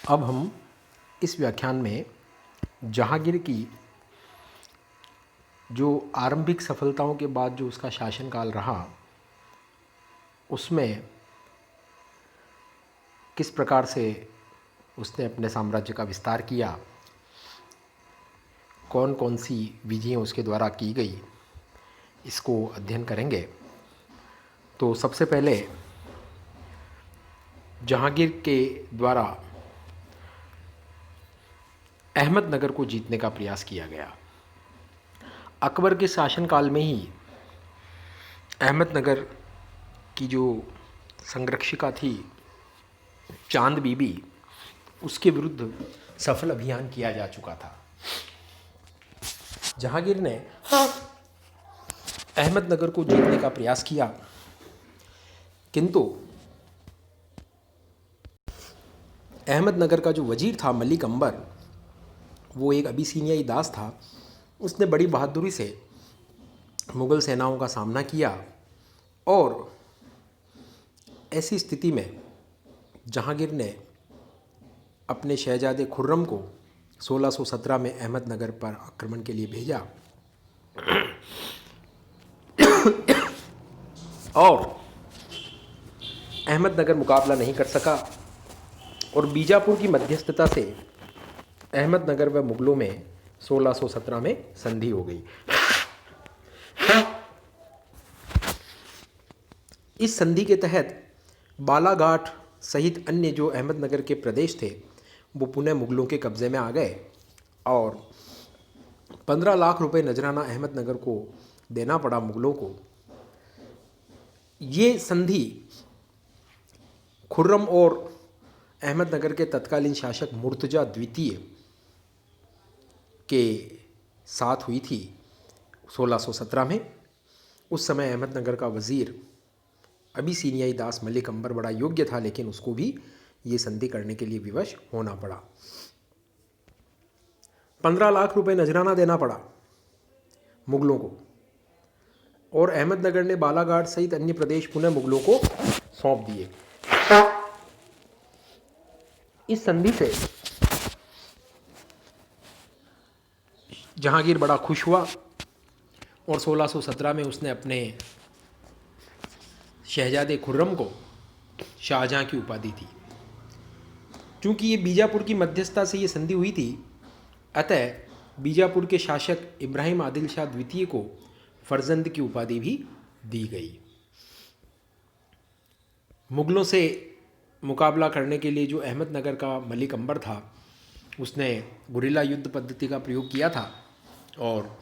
अब हम इस व्याख्यान में जहांगीर की जो आरंभिक सफलताओं के बाद जो उसका शासनकाल रहा, उसमें किस प्रकार से उसने अपने साम्राज्य का विस्तार किया, कौन कौन सी विधियाँ उसके द्वारा की गई, इसको अध्ययन करेंगे। तो सबसे पहले जहांगीर के द्वारा अहमदनगर को जीतने का प्रयास किया गया। अकबर के शासनकाल में ही अहमदनगर की जो संरक्षिका थी चांद बीबी, उसके विरुद्ध सफल अभियान किया जा चुका था। जहांगीर ने अहमदनगर को जीतने का प्रयास किया, किंतु अहमदनगर का जो वजीर था मलिक अंबर, वो एक अबिसीनियाई दास था। उसने बड़ी बहादुरी से मुग़ल सेनाओं का सामना किया और ऐसी स्थिति में जहांगीर ने अपने शहजादे खुर्रम को 1617 में अहमदनगर पर आक्रमण के लिए भेजा और अहमदनगर मुकाबला नहीं कर सका और बीजापुर की मध्यस्थता से अहमदनगर व मुग़लों में 1617 में संधि हो गई। इस संधि के तहत बालाघाट सहित अन्य जो अहमदनगर के प्रदेश थे वो पुनः मुग़लों के कब्ज़े में आ गए और 15 लाख रुपए नजराना अहमदनगर को देना पड़ा मुग़लों को। ये संधि खुर्रम और अहमदनगर के तत्कालीन शासक मुर्तज़ा द्वितीय के साथ हुई थी 1617 में। उस समय अहमदनगर का वज़ीर अबिसीनियाई दास मलिक अंबर बड़ा योग्य था, लेकिन उसको भी ये संधि करने के लिए विवश होना पड़ा। 15 लाख रुपए नजराना देना पड़ा मुग़लों को और अहमदनगर ने बालाघाट सहित अन्य प्रदेश पुनः मुग़लों को सौंप दिए। इस संधि से जहांगीर बड़ा खुश हुआ और 1617 में उसने अपने शहजादे खुर्रम को शाहजहां की उपाधि दी। चूँकि ये बीजापुर की मध्यस्थता से ये संधि हुई थी, अतः बीजापुर के शासक इब्राहिम आदिल शाह द्वितीय को फर्जंद की उपाधि भी दी गई। मुग़लों से मुकाबला करने के लिए जो अहमदनगर का मलिक अंबर था, उसने गुरिल्ला युद्ध पद्धति का प्रयोग किया था और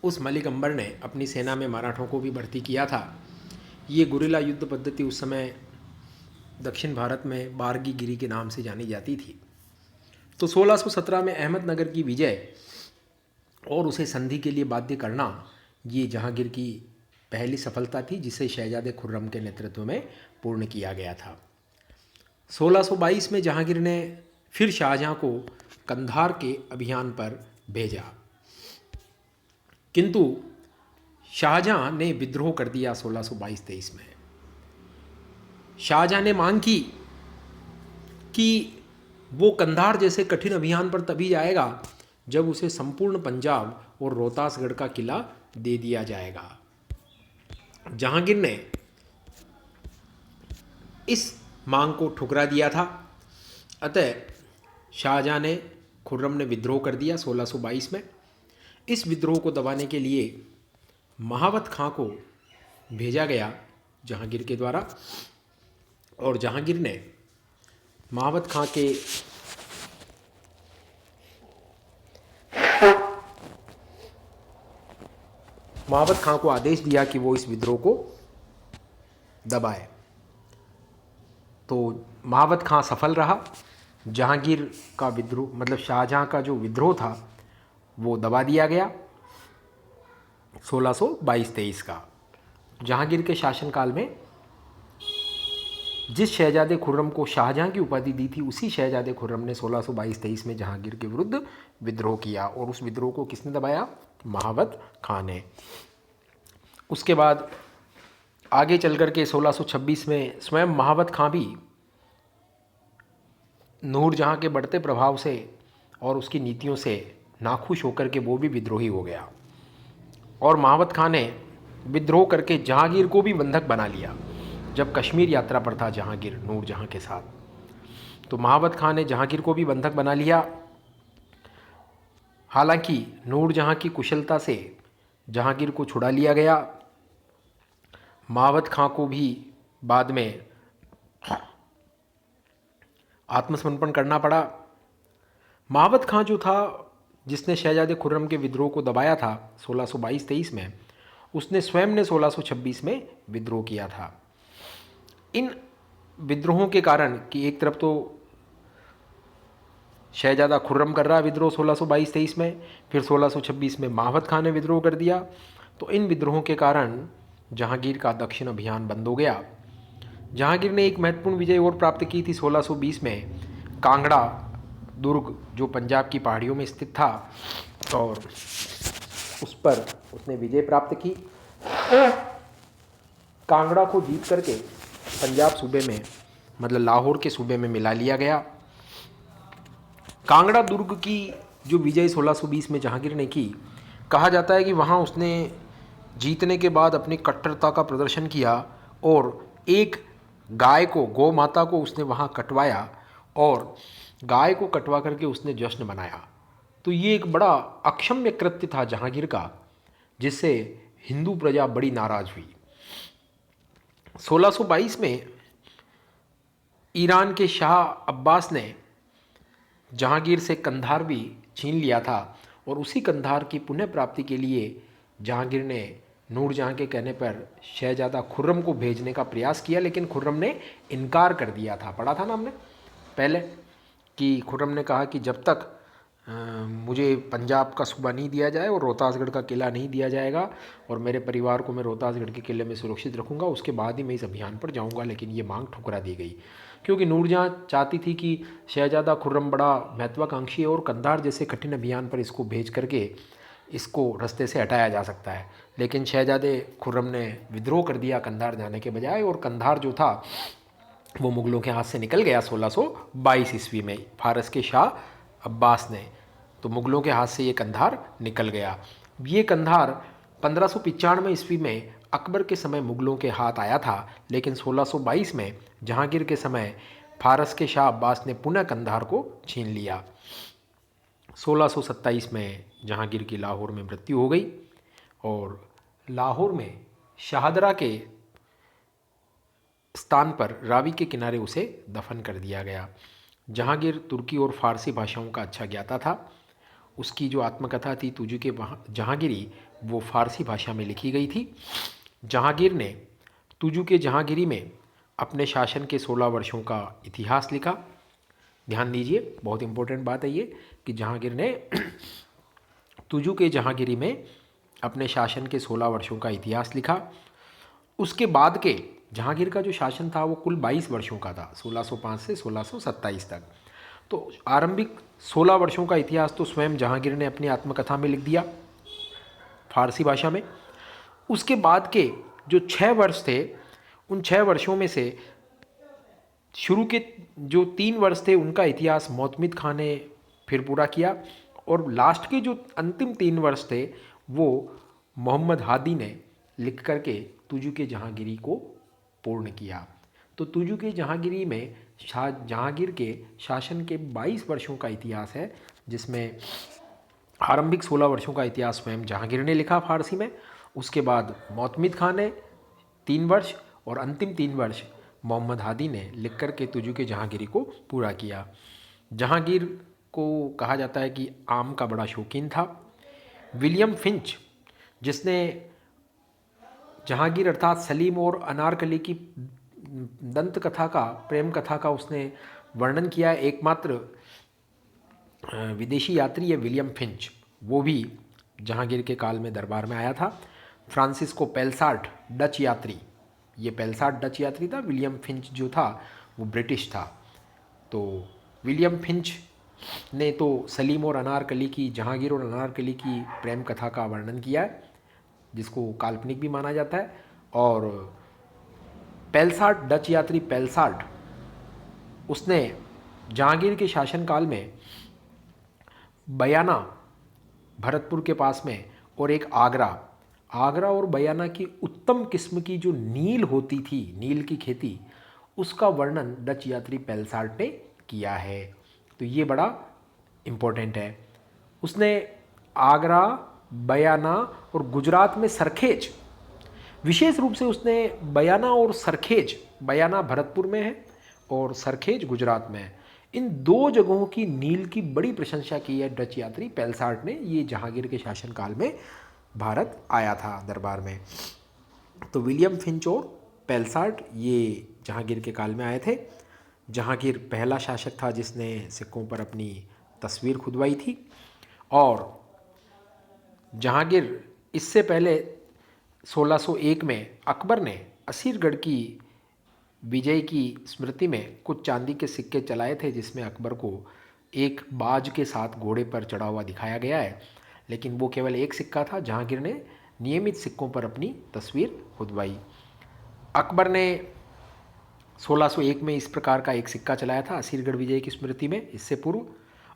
उस मलिक अंबर ने अपनी सेना में मराठों को भी भर्ती किया था। ये गुरिल्ला युद्ध पद्धति उस समय दक्षिण भारत में बारगी गिरी के नाम से जानी जाती थी। तो 1617 में अहमदनगर की विजय और उसे संधि के लिए बाध्य करना, ये जहांगीर की पहली सफलता थी, जिसे शहजादे खुर्रम के नेतृत्व में पूर्ण किया गया था। 1622 में जहांगीर ने फिर शाहजहां को कंधार के अभियान पर भेजा, किंतु शाहजहां ने विद्रोह कर दिया 1622-23 में। शाहजहां ने मांग की कि वो कंधार जैसे कठिन अभियान पर तभी जाएगा जब उसे संपूर्ण पंजाब और रोहतासगढ़ का किला दे दिया जाएगा। जहांगीर ने इस मांग को ठुकरा दिया था, अतः शाहजहां ने खुर्रम ने विद्रोह कर दिया 1622 में। इस विद्रोह को दबाने के लिए महावत खां को भेजा गया जहांगीर के द्वारा और जहांगीर ने महावत खां को आदेश दिया कि वो इस विद्रोह को दबाए। तो महावत खां सफल रहा। जहांगीर का विद्रोह, मतलब शाहजहां का जो विद्रोह था, वो दबा दिया गया 1622-23 का। जहांगीर के शासनकाल में जिस शहजादे खुर्रम को शाहजहां की उपाधि दी थी, उसी शहजादे खुर्रम ने 1622-23 में जहांगीर के विरुद्ध विद्रोह किया और उस विद्रोह को किसने दबाया? महावत खां ने। उसके बाद आगे चल कर के 1626 में स्वयं महावत खां भी नूरजहाँ के बढ़ते प्रभाव से और उसकी नीतियों से नाखुश होकर के वो भी विद्रोही हो गया और महावत खां ने विद्रोह करके जहांगीर को भी बंधक बना लिया। जब कश्मीर यात्रा पर था जहांगीर नूरजहाँ के साथ, तो महावत खां ने जहांगीर को भी बंधक बना लिया। हालांकि नूरजहाँ की कुशलता से जहांगीर को छुड़ा लिया गया। महावत खां को भी बाद में आत्मसमर्पण करना पड़ा। महावत खां जो था, जिसने शहजादे खुर्रम के विद्रोह को दबाया था 1622-23 में, उसने स्वयं ने 1626 में विद्रोह किया था। इन विद्रोहों के कारण कि एक तरफ तो शहजादा खुर्रम कर रहा है विद्रोह 1622-23 में, फिर 1626 में महावत खां ने विद्रोह कर दिया, तो इन विद्रोहों के कारण जहांगीर का दक्षिण अभियान बंद हो गया। जहांगीर ने एक महत्वपूर्ण विजय और प्राप्त की थी 1620 में, कांगड़ा दुर्ग जो पंजाब की पहाड़ियों में स्थित था, और उस पर उसने विजय प्राप्त की। कांगड़ा को जीत करके पंजाब सूबे में, मतलब लाहौर के सूबे में मिला लिया गया। कांगड़ा दुर्ग की जो विजय 1620 में जहांगीर ने की, कहा जाता है कि वहाँ उसने जीतने के बाद अपनी कट्टरता का प्रदर्शन किया और एक गाय को, गौ माता को उसने वहाँ कटवाया और गाय को कटवा करके उसने जश्न मनाया। तो ये एक बड़ा अक्षम्य कृत्य था जहांगीर का, जिससे हिंदू प्रजा बड़ी नाराज हुई। 1622 में ईरान के शाह अब्बास ने जहांगीर से कंधार भी छीन लिया था और उसी कंधार की पुनः प्राप्ति के लिए जहांगीर ने नूरजहाँ के कहने पर शहजादा खुर्रम को भेजने का प्रयास किया, लेकिन खुर्रम ने इनकार कर दिया था। पढ़ा था ना हमने पहले कि खुर्रम ने कहा कि जब तक मुझे पंजाब का सूबा नहीं दिया जाए और रोहतासगढ़ का किला नहीं दिया जाएगा और मेरे परिवार को मैं रोहतासगढ़ के किले में सुरक्षित रखूंगा, उसके बाद ही मैं इस अभियान पर जाऊंगा। लेकिन ये मांग ठुकरा दी गई, क्योंकि नूरजहाँ चाहती थी कि शहजादा खुर्रम बड़ा महत्वाकांक्षी है और कंधार जैसे कठिन अभियान पर इसको भेज करके इसको रास्ते से हटाया जा सकता है। लेकिन शहजादे खुर्रम ने विद्रोह कर दिया कंधार जाने के बजाय, और कंधार जो था वो मुग़लों के हाथ से निकल गया 1622 ईस्वी में फारस के शाह अब्बास ने। तो मुग़लों के हाथ से ये कंधार निकल गया। ये कंधार 1595 ईस्वी में अकबर के समय मुग़लों के हाथ आया था, लेकिन 1622 में जहांगीर के समय फारस के शाह अब्बास ने पुनः कंधार को छीन लिया। 1627 में जहांगीर की लाहौर में मृत्यु हो गई और लाहौर में शाहदरा के स्थान पर रावी के किनारे उसे दफन कर दिया गया। जहांगीर तुर्की और फारसी भाषाओं का अच्छा ज्ञाता था। उसकी जो आत्मकथा थी तुझू के जहांगीरी, वो फारसी भाषा में लिखी गई थी। जहांगीर ने तुझू के जहांगीरी में अपने शासन के 16 वर्षों का इतिहास लिखा। ध्यान दीजिए, बहुत इंपॉर्टेंट बात है ये कि जहांगीर ने तुझू के जहांगीरी में अपने शासन के 16 वर्षों का इतिहास लिखा। उसके बाद के जहांगीर का जो शासन था वो कुल 22 वर्षों का था, 1605 से 1627 तक। तो आरंभिक 16 वर्षों का इतिहास तो स्वयं जहांगीर ने अपनी आत्मकथा में लिख दिया फारसी भाषा में। उसके बाद के जो 6 वर्ष थे, उन 6 वर्षों में से शुरू के जो 3 वर्ष थे उनका इतिहास मोहतमिद खां ने फिर पूरा किया, और लास्ट के जो अंतिम 3 वर्ष थे वो मोहम्मद हादी ने लिख करके तुझू के जहांगीरी को पूर्ण किया। तो तुझू के जहांगीरी में जहांगीर के शासन के 22 वर्षों का इतिहास है, जिसमें आरंभिक 16 वर्षों का इतिहास स्वयं जहांगीर ने लिखा फारसी में। उसके बाद मोहतमिद खां ने 3 वर्ष और अंतिम 3 वर्ष मोहम्मद हादी ने लिख कर के तुझू के जहांगीरी को पूरा किया। जहांगीर को कहा जाता है कि आम का बड़ा शौकीन था। विलियम फिंच, जिसने जहांगीर अर्थात सलीम और अनारकली की दंत कथा का, प्रेम कथा का उसने वर्णन किया है, एकमात्र विदेशी यात्री है विलियम फिंच। वो भी जहांगीर के काल में दरबार में आया था। फ्रांसिस्को पेलसार्ट डच यात्री, ये पेलसार्ट डच यात्री था। विलियम फिंच जो था वो ब्रिटिश था। तो विलियम फिंच ने तो सलीम और अनारकली की, जहांगीर और अनारकली की प्रेम कथा का वर्णन किया है, जिसको काल्पनिक भी माना जाता है। और पेलसार्ट डच यात्री पेलसार्ट, उसने जहांगीर के शासनकाल में बयाना भरतपुर के पास में और एक आगरा और बयाना की उत्तम किस्म की जो नील होती थी, नील की खेती, उसका वर्णन डच यात्री पेलसार्ट ने किया है। तो ये बड़ा इम्पोर्टेंट है। उसने आगरा, बयाना और गुजरात में सरखेज, विशेष रूप से उसने बयाना और सरखेज, बयाना भरतपुर में है और सरखेज गुजरात में है, इन दो जगहों की नील की बड़ी प्रशंसा की है डच यात्री पेलसार्ट ने। ये जहांगीर के शासनकाल में भारत आया था दरबार में। तो विलियम फिंच और पेलसार्ट ये जहांगीर के काल में आए थे। जहांगीर पहला शासक था जिसने सिक्कों पर अपनी तस्वीर खुदवाई थी। और जहांगीर इससे पहले 1601 में अकबर ने असीरगढ़ की विजय की स्मृति में कुछ चांदी के सिक्के चलाए थे, जिसमें अकबर को एक बाज के साथ घोड़े पर चढ़ा हुआ दिखाया गया है, लेकिन वो केवल एक सिक्का था। जहांगीर ने नियमित सिक्कों पर अपनी तस्वीर खुदवाई। अकबर ने 1601 में इस प्रकार का एक सिक्का चलाया था असीरगढ़ विजय की स्मृति में, इससे पूर्व।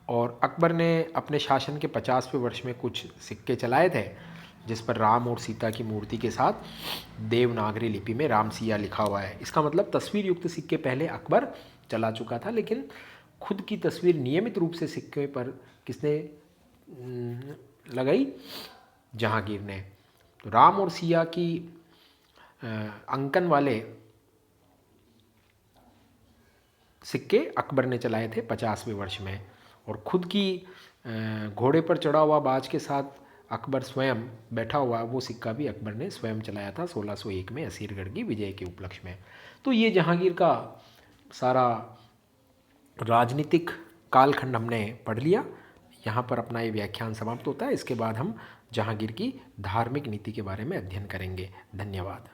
और अकबर ने अपने शासन के 50वें वर्ष में कुछ सिक्के चलाए थे जिस पर राम और सीता की मूर्ति के साथ देवनागरी लिपि में राम सिया लिखा हुआ है। इसका मतलब तस्वीर युक्त सिक्के पहले अकबर चला चुका था, लेकिन खुद की तस्वीर नियमित रूप से सिक्के पर किसने लगाई? जहांगीर ने। तो राम और सिया की अंकन वाले सिक्के अकबर ने चलाए थे 50वें वर्ष में। और खुद की घोड़े पर चढ़ा हुआ बाज के साथ अकबर स्वयं बैठा हुआ वो सिक्का भी अकबर ने स्वयं चलाया था 1601 में असीरगढ़ की विजय के उपलक्ष्य में। तो ये जहांगीर का सारा राजनीतिक कालखंड हमने पढ़ लिया। यहाँ पर अपना ये व्याख्यान समाप्त होता है। इसके बाद हम जहांगीर की धार्मिक नीति के बारे में अध्ययन करेंगे। धन्यवाद।